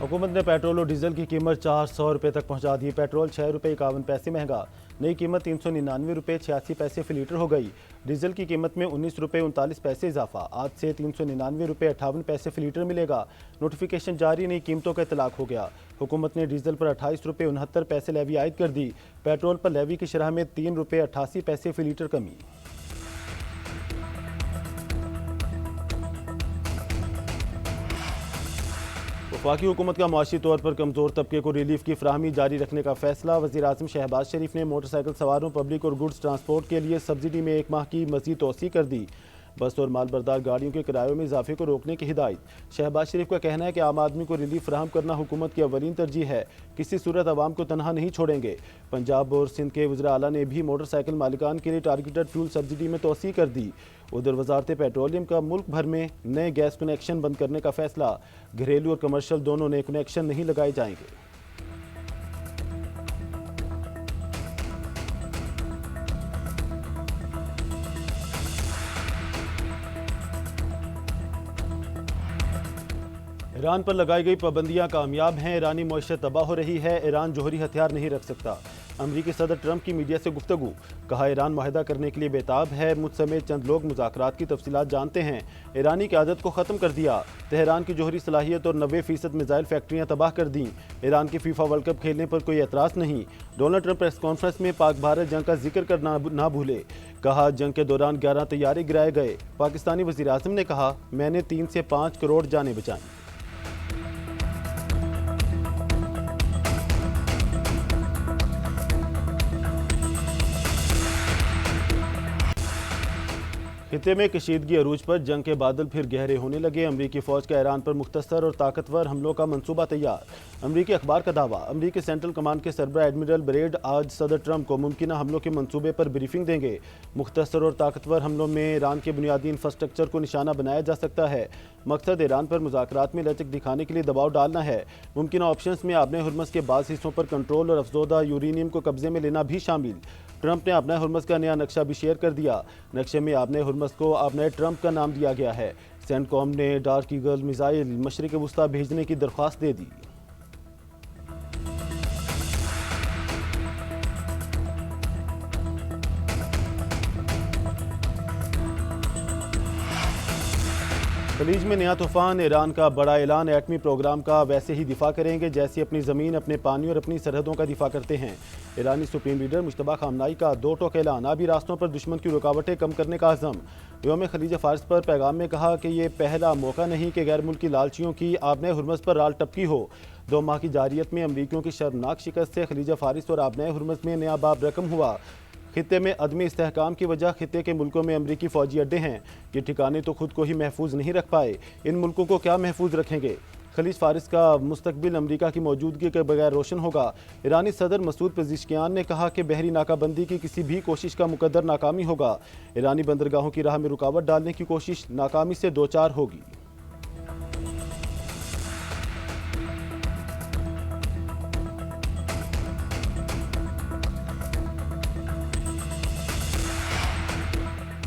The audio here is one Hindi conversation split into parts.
हुकूमत ने पेट्रोल और डीजल की कीमत 400 रुपये तक पहुंचा दी। पेट्रोल 6 रुपये 51 पैसे महंगा, नई कीमत 399 रुपये 86 पैसे फी लीटर हो गई। डीजल की कीमत में 19 रुपये 39 पैसे इजाफा, आज से 399 रुपये 58 पैसे फी लीटर मिलेगा। नोटिफिकेशन जारी, नई कीमतों का इतलाक हो गया। हुकूमत ने डीजल पर 28 रुपये 69 पैसे लेवी आयद कर दी। पेट्रोल पर लेवी की शरह में 3 रुपये 88 पैसे फी लीटर कमी। वफाकी हुकूमत का मुआशी तौर पर कमज़ोर तबके को रिलीफ की फराहमी जारी रखने का फैसला। वज़ीर-ए-आज़म शहबाज शरीफ ने मोटरसाइकिल सवारों, पब्लिक और गुड्स ट्रांसपोर्ट के लिए सब्सिडी में 1 माह की मज़ीद तोसी कर दी। बस और मालबरदार गाड़ियों के किरायों में इजाफे को रोकने की हिदायत। शहबाज शरीफ का कहना है कि आम आदमी को रिलीफ फराहम करना हुकूमत की अवलीन तरजीह है, किसी सूरत अवाम को तनहा नहीं छोड़ेंगे। पंजाब और सिंध के वज़ीर आला ने भी मोटरसाइकिल मालिकान के लिए टारगेटेड फ्यूल सब्सिडी में तोसी कर दी। उधर वजारत पेट्रोलियम का मुल्क भर में नए गैस कनेक्शन बंद करने का फैसला। घरेलू और कमर्शियल दोनों नए कनेक्शन नहीं लगाए जाएंगे। ईरान पर लगाई गई पाबंदियां कामयाब हैं, ईरानी मईशत तबाह हो रही है। ईरान जोहरी हथियार नहीं रख सकता। अमरीकी सदर ट्रंप की मीडिया से गुफ्तगू, कहा ईरान मुआहदा करने के लिए बेताब है। मुझ समेत चंद लोग मुज़ाकरात की तफसीलात जानते हैं। ईरानी क़यादत को ख़त्म कर दिया। तेहरान की जोहरी सलाहियत और 90% मिसाइल फैक्ट्रियाँ तबाह कर दी। ईरान की फीफा वर्ल्ड कप खेलने पर कोई एतराज़ नहीं। डोनाल्ड ट्रंप प्रेस कॉन्फ्रेंस में पाक भारत जंग का जिक्र करना ना भूले, कहा जंग के दौरान 11 तैयारे गिराए गए। पाकिस्तानी वज़ीर आज़म ने कहा मैंने 3 से 5 करोड़ जानें बचाई। खित्ते में कशीदगी अरूज पर, जंग के बादल फिर गहरे होने लगे। अमरीकी फ़ौज का ईरान पर मुख्तसर और ताकतवर हमलों का मंसूबा तैयार। अमरीकी अखबार का दावा, अमरीकी सेंट्रल कमांड के सरबराह एडमिरल ब्रेड आज सदर ट्रंप को मुमकिन हमलों के मंसूबे पर ब्रीफिंग देंगे। मुख्तसर और ताकतवर हमलों में ईरान के बुनियादी इंफ्रास्ट्रक्चर को निशाना बनाया जा सकता है। मकसद ईरान पर मुज़ाकरात में लचक दिखाने के लिए दबाव डालना है। मुमकिन ऑप्शंस में आबने हुर्मस के बाज़ हिस्सों पर कंट्रोल और अफसोदा यूरेनियम को कब्जे में लेना भी शामिल। ट्रंप ने आबने हुर्मस का नया नक्शा भी शेयर कर दिया। नक्शे में आबने हुर्मस को आबने ट्रंप का नाम दिया गया है। सेंटकॉम ने डार्क ईगल मिसाइल मशरिक़ वुस्ता भेजने की दरख्वास्त दे दी। खलीज में नया तूफान, ईरान का बड़ा ऐलान, एटमी प्रोग्राम का वैसे ही दिफा करेंगे जैसे अपनी ज़मीन, अपने पानी और अपनी सरहदों का दिफा करते हैं। ईरानी सुप्रीम लीडर मुश्तबा खामनाई का 2 टोक ऐलान, आबी रास्तों पर दुश्मन की रुकावटें कम करने का अज़म। योम खलीज फ़ारस पर पैगाम में कहा कि ये पहला मौका नहीं कि गैर मुल्की लालचियों की आबने हुर्मस पर राल टपकी हो। 2 माह की जारियत में अमरीकियों की शर्मनाक शिकस्त से खलीज फ़ारस और आबने हुर्मस में नया बाब रकम हुआ। खित्ते में अदमी इस्तेहकाम की वजह खित्ते के मुल्कों में अमरीकी फ़ौजी अड्डे हैं। ये ठिकाने तो खुद को ही महफूज नहीं रख पाए, इन मुल्कों को क्या महफूज रखेंगे। खलीज फ़ारस का मुस्तकबिल अमरीका की मौजूदगी के बगैर रोशन होगा। ईरानी सदर मसूद पेज़ेश्कियान ने कहा कि बहरी नाकाबंदी की किसी भी कोशिश का मुकद्दर नाकामी होगा। ईरानी बंदरगाहों की राह में रुकावट डालने की कोशिश नाकामी से दो चार होगी।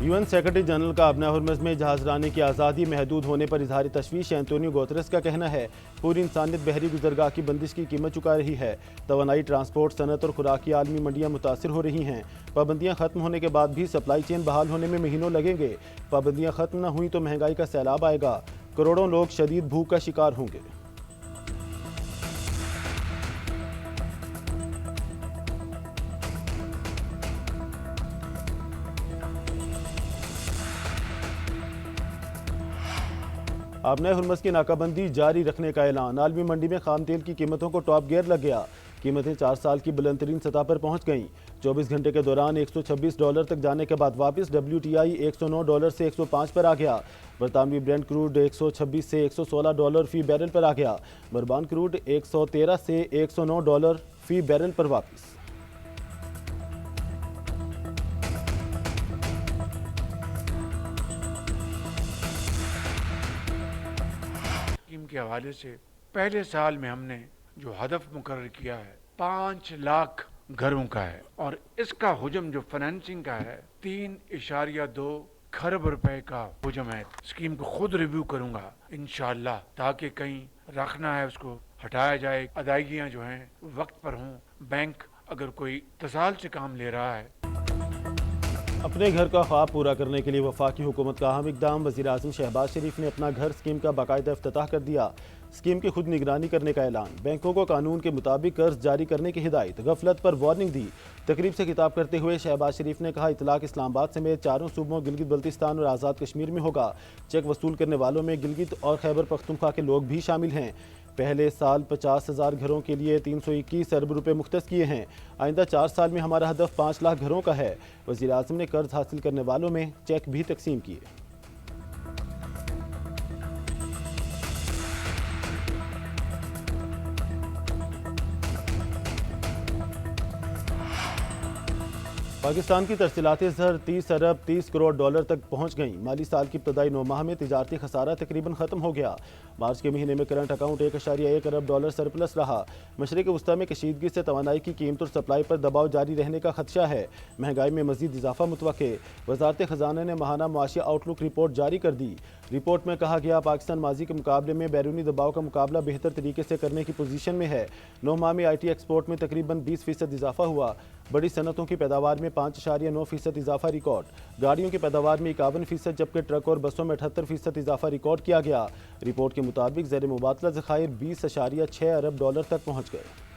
यूएन सेक्रेटरी जनरल का आबना हुर्मस में जहाज़रानी की आज़ादी महदूद होने पर इजहार तशवीश। एंटोनियो गुतेरेस का कहना है पूरी इंसानियत बहरी गुजरगाह की बंदिश की कीमत चुका रही है। तवानाई, ट्रांसपोर्ट, सनत और खुराक की आलमी मंडियाँ मुतासर हो रही हैं। पाबंदियाँ ख़त्म होने के बाद भी सप्लाई चेन बहाल होने में महीनों लगेंगे। पाबंदियाँ ख़त्म न हुई तो महंगाई का सैलाब आएगा, करोड़ों लोग शदीद भूख का शिकार होंगे। आबना हुर्मस की नाकाबंदी जारी रखने का ऐलान। आलमी मंडी में खाम तेल की कीमतों को टॉप गियर लग गया। कीमतें 4 साल की बुलंदतरीन सतह पर पहुंच गईं। 24 घंटे के दौरान $126 तक जाने के बाद वापस WTI $109 से 105 पर आ गया। बरतानवी ब्रेंट क्रूड 126 से $116 फी बैरल पर आ गया। बरबान क्रूड 113 से $109 फी बैरल पर वापस। के हवाले से पहले साल में हमने जो हदफ मुकर्रर किया है 5 लाख घरों का है और इसका हुजम जो फाइनेंसिंग का है 3.2 खरब रुपए का हुजम है। स्कीम को खुद रिव्यू करूंगा इंशाअल्लाह, ताकि कहीं रखना है उसको हटाया जाए, अदायगियाँ जो हैं वक्त पर हों, बैंक अगर कोई तसाल से काम ले रहा है। अपने घर का ख्वाब पूरा करने के लिए वफाकी हुकूमत का अहम इकदाम। वज़ीर-ए-आज़म शहबाज शरीफ ने अपना घर स्कीम का बाकायदा इफ्तिताह कर दिया। स्कीम की खुद निगरानी करने का ऐलान, बैंकों को कानून के मुताबिक कर्ज जारी करने की हिदायत, गफलत पर वार्निंग दी। तकरीब से खिताब करते हुए शहबाज शरीफ ने कहा, इतलाक इस्लामाबाद समेत चारों सूबों गिलगित बल्तिस्तान और आज़ाद कश्मीर में होगा। चेक वसूल करने वालों में गिलगित और खैबर पख्तूनख्वा के लोग भी शामिल हैं। पहले साल 50,000 घरों के लिए 321 अरब रुपए मुख्तस किए हैं। आइंदा 4 साल में हमारा हदफ 5 लाख घरों का है। वज़ीर-ए-आज़म ने कर्ज हासिल करने वालों में चेक भी तकसीम किए। पाकिस्तान की तरसीलात ज़र 30 अरब 30 करोड़ डॉलर तक पहुंच गईं। माली साल की इब्तदाई 9 माह में तिजारती खसारा तकरीबन ख़त्म हो गया। मार्च के महीने में करंट अकाउंट 1.1 अरब डॉलर सरप्लस रहा। मशरिक़ वस्ता में कशीदगी से तवानाई की कीमत और सप्लाई पर दबाव जारी रहने का खदशा है। महंगाई में मजीद इजाफा मुतवक्के। वज़ारत ख़जाना ने माहाना मुआशी आउटलुक रिपोर्ट जारी कर दी। रिपोर्ट में कहा गया, पाकिस्तान माजी के मुकाबले में बैरूनी दबाव का मुकाबला बेहतर तरीके से करने की पोजीशन में है। 9 माह में IT एक्सपोर्ट में तकरीबन 20% इजाफा हुआ। बड़ी सनतों की पैदावार में 5.9% इजाफा रिकॉर्ड। गाड़ियों की पैदावार में 51%, जबकि ट्रक और बसों में 78% इजाफा रिकॉर्ड किया गया। रिपोर्ट के मुताबिक ज़ेर मुबादला ज़खायर 20.6 अरब डॉलर तक पहुँच गए।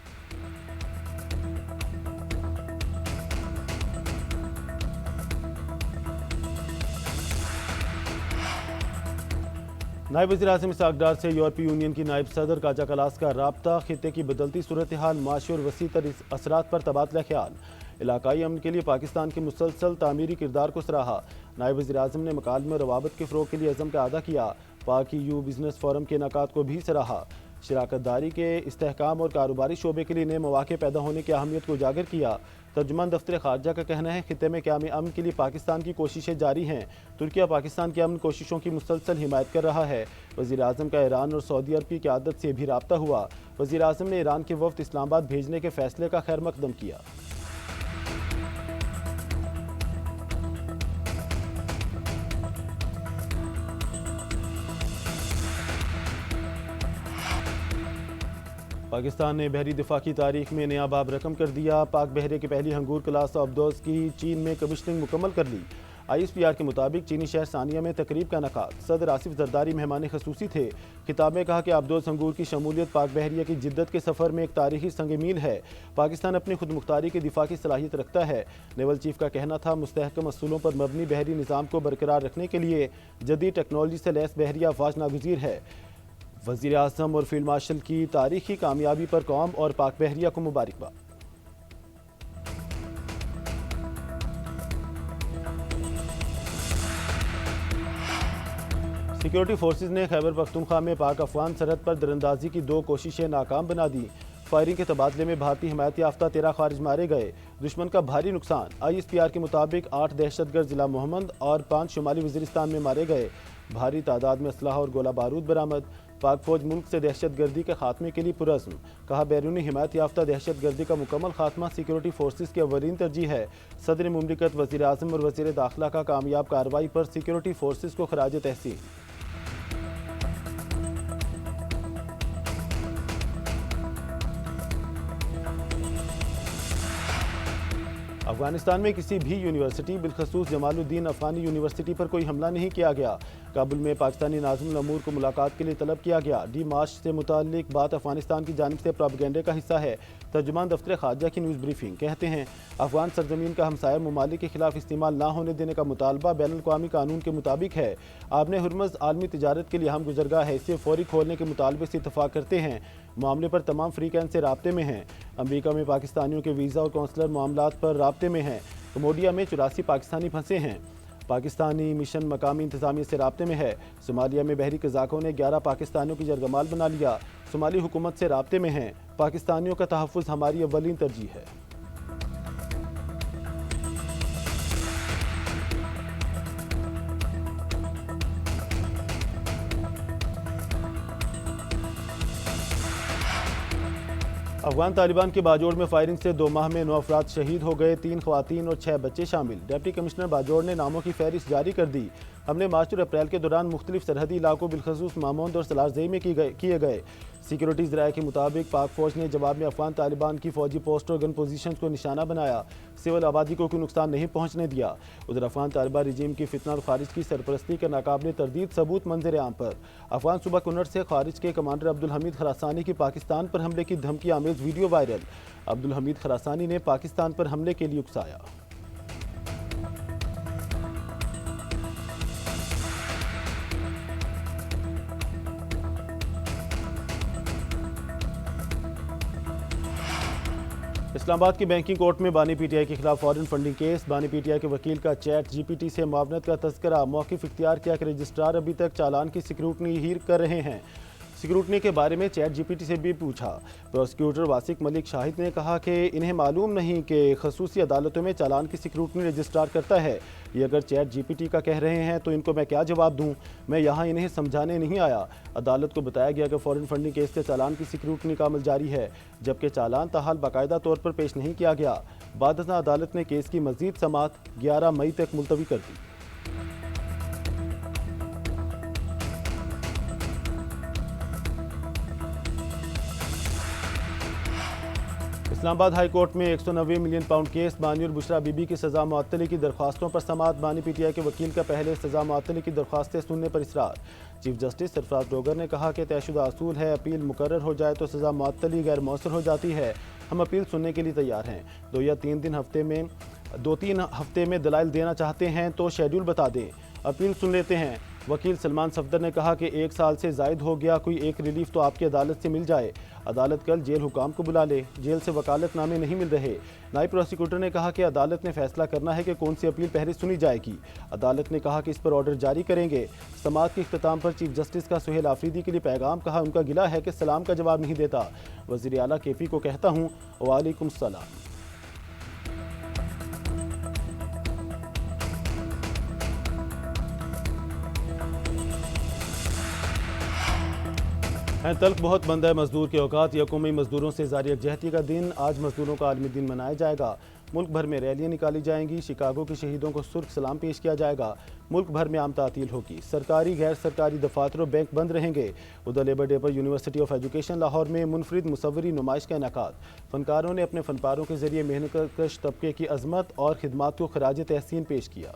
नायब वज़ीर-ए-आज़म इसहाक़ डार से यूरोपीय यूनियन की नायब सदर काजा कलास का राब्ता, खित्ते की बदलती सूरत हाल, माशी और वसी तर असरात पर तबादला ख्याल। इलाकाई अमन के लिए पाकिस्तान के मुसलसल तामीरी किरदार को सराहा। नायब वज़ीर-ए-आज़म ने मकालमे और रवाबत के फ़रोग़ के लिए अज़म का अदा किया। पाक EU बिजनेस फोरम के इनेकाद को भी सराहा। शराकत दारी के इस्तेहकाम और कारोबारी शोबे के लिए नए मौक़े पैदा होने की अहमियत को उजागर किया। तर्जुमान दफ्तर खारजा का कहना है, खित्ते में क़याम अमन के लिए पाकिस्तान की कोशिशें जारी हैं। तुर्किया पाकिस्तान की अमन कोशिशों की मुसलसल हिमायत कर रहा है। वज़ीर-ए-आज़म का ईरान और सऊदी अरब की क़यादत से भी राब्ता हुआ। वज़ीर-ए-आज़म ने ईरान के वफ़द इस्लामाबाद भेजने के फ़ैसले का खैर मकदम किया। पाकिस्तान ने बहरी दिफा की तारीख में नया बाब रकम कर दिया। पाक बहरे की पहली हंगूर क्लास अब्दोस की चीन में कमिश्निंग मुकम्मल कर ली। ISPR के मुताबिक चीनी शहर सानिया में तकरीब का इनेकाद। सदर आसिफ जरदारी मेहमान खसूसी थे। खिताब में कहा कि अब्दोस हंगूर की शमूलियत पाक बहरिया की जिद्दत के सफ़र में एक तारीखी संग-ए-मील है। पाकिस्तान अपनी खुद मुख्तारी के दिफा की सलाहियत रखता है। नेवल चीफ का कहना था, मुस्तहकम असूलों पर मबनी बहरी निज़ाम को बरकरार रखने के लिए जदीद टेक्नोलॉजी से लैस बहरिया अफवाज नागुज़ीर है। वज़ीर-ए-आज़म और फील्ड मार्शल की तारीखी कामयाबी पर कौम और पाक बहरिया को मुबारकबाद। सिक्योरिटी फोर्सेज ने खैबर पख्तूनख्वा में पाक अफगान सरहद पर दरअंदाजी की 2 कोशिशें नाकाम बना दी। फायरिंग के तबादले में भारतीय हिमायत याफ्ता 13 खारिज मारे गए। दुश्मन का भारी नुकसान। ISPR के मुताबिक 8 दहशतगर्द जिला मोहम्मद और 5 शुमाली वज़ीरिस्तान में मारे गए। भारी तादाद में असलाह और गोला बारूद बरामद। पाक फौज मुल्क से दहशतगर्दी के खात्मे के लिए पुरज़्म। कहा, बैरूनी हिमायत याफ्ता दहशतगर्दी का मुकम्मल खात्मा सिक्योरिटी फोर्सेज की अवलीन तरजीह है। सदर मुमलिकत, वज़ीर-ए-आज़म और वज़ीर दाखिला का कामयाब कार्रवाई पर सिक्योरिटी फोर्सेज को खराज तहसीन। अफगानिस्तान में किसी भी यूनिवर्सिटी, बिलखसूस जमालुद्दीन अफगानी यूनिवर्सिटी पर कोई हमला नहीं किया गया। काबुल में पाकिस्तानी नाज़िमुल अमूर को मुलाकात के लिए तलब किया गया। डी मार्च से मुताल्लिक बात अफगानिस्तान की जानिब से प्रोपेगेंडे का हिस्सा है। तर्जुमान दफ्तर खारजा की न्यूज़ ब्रीफिंग कहते हैं, अफगान सरजमीन का हमसाया ममालिक के खिलाफ इस्तेमाल ना होने देने का मुतालबा बैनुल-अक़वामी कानून के मुताबिक है। आपने हुर्मुज़ आलमी तिजारत के लिए हम गुजरगाह है, इसे फौरी खोलने के मुतालबे से इत्तफाक करते हैं। मामले पर तमाम फ्रीकैन से राब्ते में हैं। अमरीका में पाकिस्तानियों के वीज़ा और कौंसलर मामलात पर राब्ते में हैं। कम्बोडिया में 84 पाकिस्तानी फंसे हैं। पाकिस्तानी मिशन मकामी इंतजामिया से राब्ते में है। सोमालिया में बहरी कज़ाकों ने 11 पाकिस्तानियों की जरगमाल बना लिया। सोमाली हुकूमत से राब्ते में हैं। पाकिस्तानियों का तहफ़्फ़ुज़ हमारी अव्वलीन तरजीह है। अफगान तालिबान के बाजोड़ में फायरिंग से 2 माह में 9 अफराद शहीद हो गए। 3 ख़वातीन और 6 बच्चे शामिल। डिप्टी कमिश्नर बाजोड़ ने नामों की फहरिस्त जारी कर दी। हमले मार्च और अप्रैल के दौरान मुख्तलिफ सरहदी इलाकों बिलखसूस मामूंद और सलारजई में किए गए। सिक्योरिटी ज़राए के मुताबिक पाक फौज ने जवाब में अफगान तालिबान की फौजी पोस्ट और गन पोजीशंस को निशाना बनाया। सिविल आबादी को कोई नुकसान नहीं पहुंचने दिया। उधर अफगान तालिबान रिजीम की फितना और खारिज की सरपरस्ती के नाकाबिले तरदीद सबूत मंजर आम पर। अफगान सूबा कुन्नर से खारिज के कमांडर अब्दुल हमीद खरासानी की पाकिस्तान पर हमले की धमकी आमेज वीडियो वायरल। अब्दुल हमीद खरासानी ने पाकिस्तान पर हमले के लिए उकसाया। इस्लामाबाद की बैंकिंग कोर्ट में बानी पीटीआई के खिलाफ फॉरेन फंडिंग केस। बानी पीटीआई के वकील का चैट जीपीटी से मुआवनत का तस्करा। मौक़िफ़ इख्तियार किया कि रजिस्ट्रार अभी तक चालान की स्क्रूटनी ही कर रहे हैं। सिक्योरिटी के बारे में चैट जीपीटी से भी पूछा। प्रोसिक्यूटर वासिक मलिक शाहिद ने कहा कि इन्हें मालूम नहीं कि खसूसी अदालतों में चालान की सिक्योरिटी रजिस्ट्रार करता है। ये अगर चैट जीपीटी का कह रहे हैं तो इनको मैं क्या जवाब दूं? मैं यहाँ इन्हें समझाने नहीं आया। अदालत को बताया गया कि फॉरेन फंडिंग केस के चालान की सिक्योरिटी का अमल जारी है, जबकि चालान ताहाल बाकायदा तौर पर पेश नहीं किया गया। बाद अदालत ने केस की मजीद समाअत 11 मई तक मुलतवी कर दी। इस्लामाबाद हाई कोर्ट में 190 मिलियन पाउंड केस। बानी और बुशरा बीबी की सजा मुअत्तली की दरख्वास्तों पर समाअत। बानी पीटीआई के वकील का पहले सजा मुअत्तली की दरख्वास्तें सुनने पर इसरार। चीफ जस्टिस सरफराज डोगर ने कहा कि तयशुदा असूल है, अपील मुकर्रर हो जाए तो सजा मुअत्तली गैर मौसर हो जाती है। हम अपील सुनने के लिए तैयार हैं। 2 या 3 हफ्ते में दलाइल देना चाहते हैं तो शेड्यूल बता दें, अपील सुन लेते हैं। वकील सलमान सफदर ने कहा कि 1 साल से जायद हो गया, कोई एक रिलीफ तो आपकी अदालत से मिल जाए। अदालत कल जेल हुकाम को बुला ले, जेल से वकालतनामे नहीं मिल रहे। नायब प्रोसिक्यूटर ने कहा कि अदालत ने फैसला करना है कि कौन सी अपील पहले सुनी जाएगी। अदालत ने कहा कि इस पर ऑर्डर जारी करेंगे। समाअत के इख्तिताम पर चीफ जस्टिस का सुहेल आफरीदी के लिए पैगाम। कहा उनका गिला है कि सलाम का जवाब नहीं देता। वज़ीर आला केपी को कहता हूँ वालेकुम सलाम। तल्ख बहुत बंद है मजदूर के औकात। यकूमी मजदूरों से जारी यकजहती का दिन। आज मजदूरों का आलमी दिन मनाया जाएगा। मुल्क भर में रैलियां निकाली जाएंगी। शिकागो के शहीदों को सुर्ख सलाम पेश किया जाएगा। मुल्क भर में आम तातील होगी। सरकारी गैर सरकारी दफातर और बैंक बंद रहेंगे। उधर लेबर डे पर यूनिवर्सिटी ऑफ एजुकेशन लाहौर में मुनफरिद मुसव्वरी नुमाइश का इनेकाद। फनकारों ने अपने फनपारों के जरिए मेहनत कश तबके की अजमत और खिदमात को खराज तहसीन पेश किया।